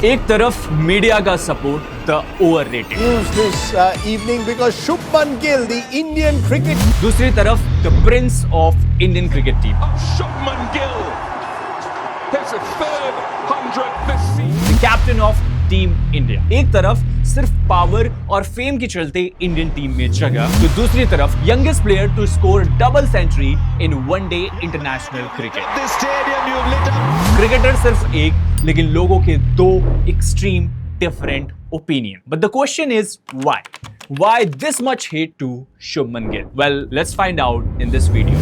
एक तरफ मीडिया का support, the overrated, News this evening because Shubman Gill, the Indian cricket दूसरी तरफ the Prince of Indian cricket team, Shubman Gill, his third 100 this season. The captain of team India. एक तरफ सिर्फ power और fame के चलते Indian team में जगह, तो दूसरी तरफ youngest player to score double century in one day international cricket. This stadium you've lit up. Cricketer सिर्फ एक, लेकिन लोगों के दो extreme different opinion. But the question is why this much hate to Shubman Gill? Well, let's find out in this video.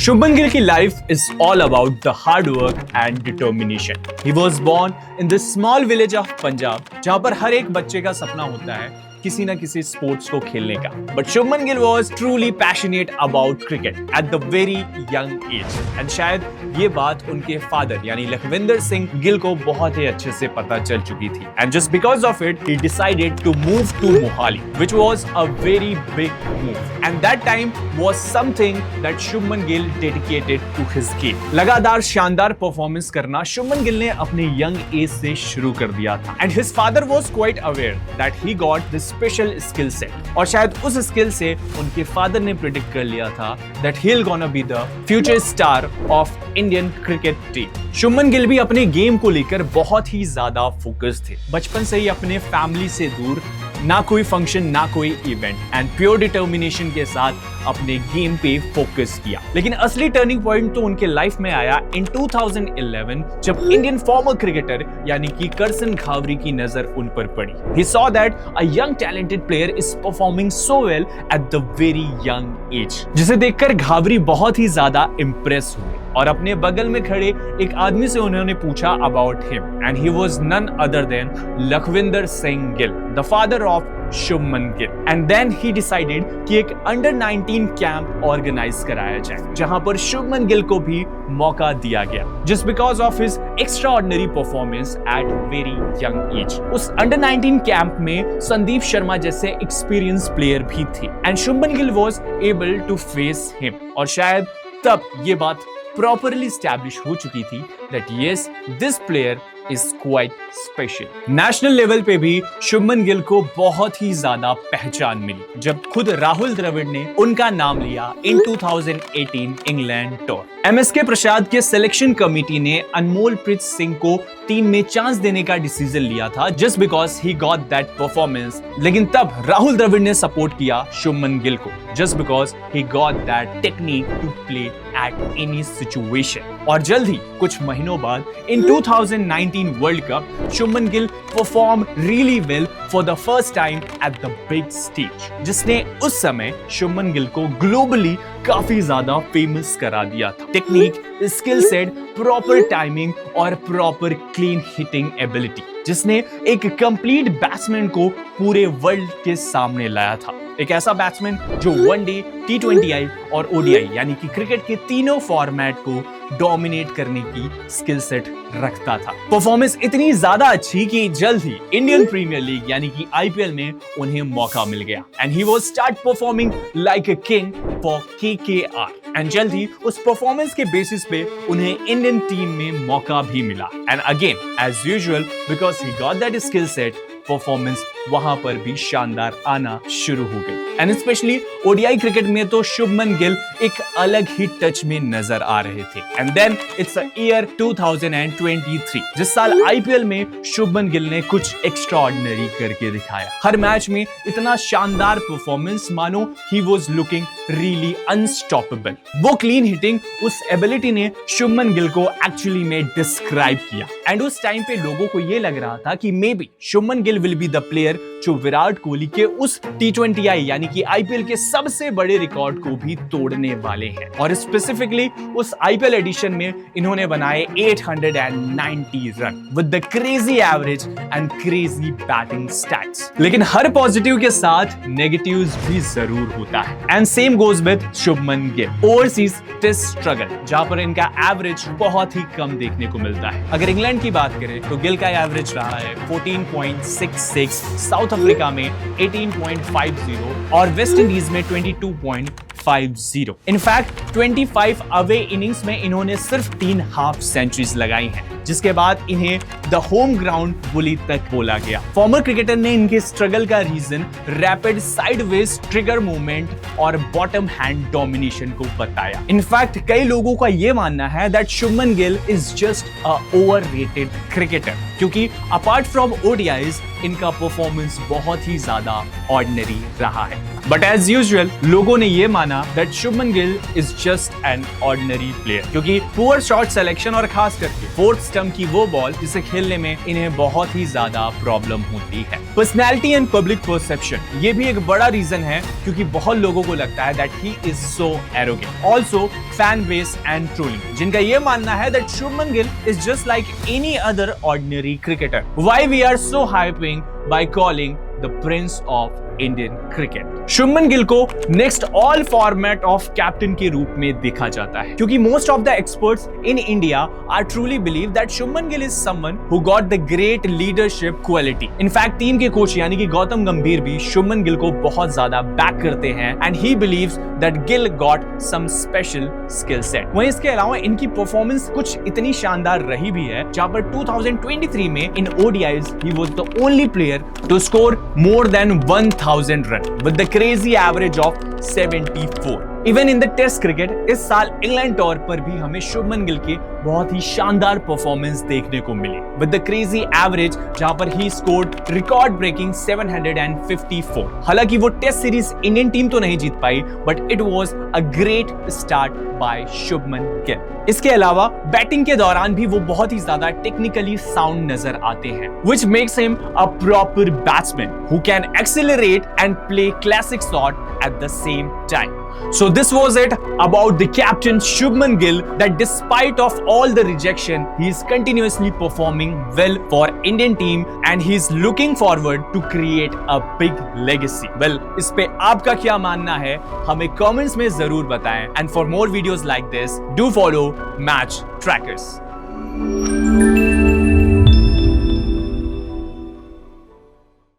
Shubman Gill की life is all about the hard work and determination. He was born in this small village of Punjab, जहां पर हर एक बच्चे का सपना होता है किसी ना किसी स्पोर्ट्स को खेलने का। But Shubman Gill was truly passionate about cricket at the very young age. And शायद ये बात उनके फादर यानी लखविंदर सिंह गिल को बहुत ही अच्छे से पता चल चुकी थी। And just because of it, he decided to move to Mohali, which was a very big move. And that time was something that Shubman Gill dedicated to his game. लगातार शानदार परफॉर्मेंस करना शुभमन गिल ने अपने यंग एज से शुरू कर दिया था। And his father was quite aware that he got this special skill set. और शायद उस स्किल से उनके फादर ने प्रेडिक्ट कर लिया था that he'll gonna be the future star of Indian cricket team. Shubman Gill भी अपने गेम को लेकर बहुत ही ज्यादा फोकस थे। बचपन से ही अपने फैमिली से दूर, ना कोई फंक्शन ना कोई इवेंट, एंड प्योर डिटर्मिनेशन के साथ अपने गेम पे फोकस किया। लेकिन असली टर्निंग पॉइंट तो उनके लाइफ में आया इन 2011 जब इंडियन फॉर्मर क्रिकेटर यानी कि करसन घावरी की नजर उन पर पड़ी। He saw that a young talented player is performing so well at the very young age, जिसे देखकर घावरी बहुत ही ज्यादा इंप्रेस हुए और अपने बगल में खड़े एक आदमी से उन्होंने पूछा about him, and he was none other than Lakhwinder Singh Gill, the father of Shubman Gill. And then he decided कि एक अंडर 19 कैंप ऑर्गेनाइज कराया जाए जहां पर शुभमन गिल को भी मौका दिया गया, just because of his extraordinary performance at very young age. उस अंडर 19 कैंप में संदीप शर्मा जैसे एक्सपीरियंस प्लेयर भी थे, and Shubman Gill was able to face him. और शायद तब ये बात properly established हो चुकी थी that yes, this player is quite special. National level पे भी शुभमन गिल को बहुत ही ज्यादा पहचान मिली जब खुद राहुल द्रविड़ ने उनका नाम लिया इन 2018 इंग्लैंड टूर। एमएसके प्रसाद के सिलेक्शन कमेटी ने अनमोल प्रीत सिंह को टीम में चांस देने का डिसीजन लिया था just because he got that performance. लेकिन तब राहुल द्रविड़ ने सपोर्ट किया शुभमन गिल को just because he got that technique to play at any situation. और जल्द ही कुछ महीनों बाद in 2019 world cup Shubman Gill perform really well for the first time at the big stage, जिसने उस समय शुभमन गिल को ग्लोबली काफी ज्यादा फेमस करा दिया था। Technique, skill set, proper timing और प्रॉपर क्लीन हिटिंग एबिलिटी, जिसने एक कंप्लीट बैट्समैन को पूरे वर्ल्ड के सामने लाया था। एक ऐसा बैट्समैन जो वनडे, T20I और ODI यानी कि क्रिकेट के तीनों फॉर्मेट को डोमिनेट करने की स्किल सेट रखता था। परफॉर्मेंस इतनी ज्यादा अच्छी कि जल्द ही इंडियन प्रीमियर लीग यानी कि IPL में उन्हें मौका मिल गया, and he was start performing like a king for KKR। And जल्द ही उस परफॉर्मेंस के बेसिस पे उन्हें इंडियन टीम में मौका भी मिला, and again as usual because he got that skill set, performance वहां पर भी शानदार आना शुरू हो गई। एंड स्पेशली ODI क्रिकेट में तो शुभमन गिल एक अलग ही टच में नजर आ रहे थे। And then it's a year 2023, जिस साल IPL में शुभमन गिल ने कुछ एक्स्ट्राऑर्डिनरी करके दिखाया। हर मैच में इतना शानदार परफॉर्मेंस, मानो he was looking really unstoppable. वो क्लीन हिटिंग, उस एबिलिटी ने शुभमन गिल को एक्चुअली में डिस्क्राइब किया। एंड उस टाइम पे लोगों को ये लग रहा था कि may be Shubman Gill will be the player जो विराट कोहली के उस T20I यानी कि IPL के सबसे बड़े रिकॉर्ड को भी तोड़ने वाले हैं। और स्पेसिफिकली उस IPL एडिशन में इन्होंने बनाए 890 run with the crazy average and crazy batting stats. लेकिन हर पॉजिटिव के साथ नेगेटिव्स भी जरूर होता है, and same goes with Shubman Gill. Overseas test struggle, जहां पर इनका एवरेज बहुत ही कम देखने को मिलता है। अगर इंग्लैंड की बात करें तो गिल का एवरेज रहा है 14.66, साउथ अफ्रीका में 18.50 और वेस्ट इंडीज में 22.5 50। इनफैक्ट 25 अवे इनिंग्स में इन्होंने सिर्फ 3 हाफ सेंचुरीज लगाई हैं, जिसके बाद इन्हें द होम ग्राउंड बुली तक बोला गया। फॉर्मर क्रिकेटर ने इनके स्ट्रगल का reason rapid sideways trigger movement और बॉटम हैंड डोमिनेशन को बताया। इनफैक्ट कई लोगों का यह मानना है that Shubman Gill is just a overrated cricketer, क्योंकि अपार्ट फ्रॉम ओडीआईज इनका परफॉर्मेंस बहुत ही ज्यादा ऑर्डिनरी रहा है। बट एज यूजुअल लोगों ने यह माना that Shubman Gill is just an ordinary player, क्योंकि पुअर शॉट सिलेक्शन और खास करके फोर्थ स्टंप की वो बॉल जिसे खेलने में इन्हें बहुत ही ज्यादा प्रॉब्लम होती है। पर्सनैलिटी एंड पब्लिक परसेप्शन ये भी एक बड़ा रीजन है, क्योंकि बहुत लोगों को लगता है that he is so arrogant. Also fan base and trolling, जिनका यह मानना है that Shubman Gill is just like any other ordinary cricketer. Why we are so hyping by calling the Prince of Indian Cricket. Shubman Gill को next all format of captain के रूप में देखा जाता है, क्योंकि most of the experts in India are truly believe that Shubman Gill is someone who got the great leadership quality. In fact team के coach यानी कि गौतम गंभीर भी शुभमन गिल को बहुत ज्यादा बैक करते हैं and he believes that Gill got some special skill set. वहीं इसके अलावा इनकी परफॉर्मेंस कुछ इतनी शानदार रही भी है, जहां पर 2023 में in ODIs he was the only player to score more than 1000 run with the crazy average of 74। Even in the test cricket इस साल इंग्लैंड टूर पर भी हमें शुभमन गिल की बहुत ही शानदार परफॉर्मेंस देखने को मिली विद द क्रेजी एवरेज, जहां पर ही स्कोर्ड रिकॉर्ड ब्रेकिंग 754। हालांकि वो टेस्ट सीरीज इंडियन टीम तो नहीं जीत पाई, but it was a great start by Shubman Gill. इसके अलावा बैटिंग के दौरान भी वो बहुत ही ज्यादा टेक्निकली साउंड नजर आते हैं, which makes him a proper batsman who can accelerate and play classic shot at the same time. So this was it about the captain Shubman Gill, that despite of all the rejection, he is continuously performing well for Indian team and he is looking forward to create a big legacy. Well, इस पे आपका क्या मानना है हमें comments में जरूर बताएं, and for more videos like this, do follow Match Trackers.